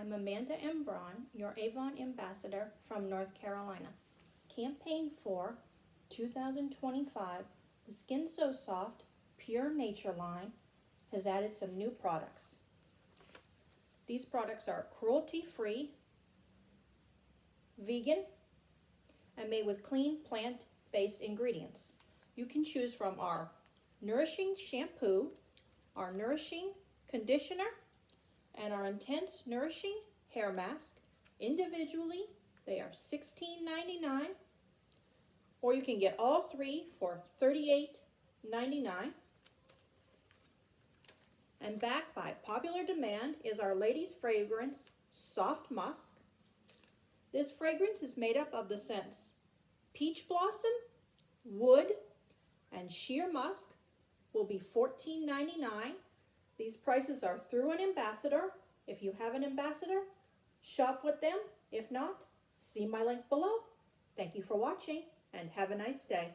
I'm Amanda M. Braun, your Avon ambassador from North Carolina. Campaign 4, 2025, the Skin So Soft Pure Nature line has added some new products. These products are cruelty-free, vegan, and made with clean plant-based ingredients. You can choose from our Nourishing Shampoo, our Nourishing Conditioner, and our Intense Nourishing Hair Mask. Individually, they are $16.99, or you can get all three for $38.99. And backed by popular demand is our Ladies Fragrance Soft Musk. This fragrance is made up of the scents Peach Blossom, Wood, and Sheer Musk. Will be $14.99. These prices are through an ambassador. If you have an ambassador, shop with them. If not, see my link below. Thank you for watching and have a nice day.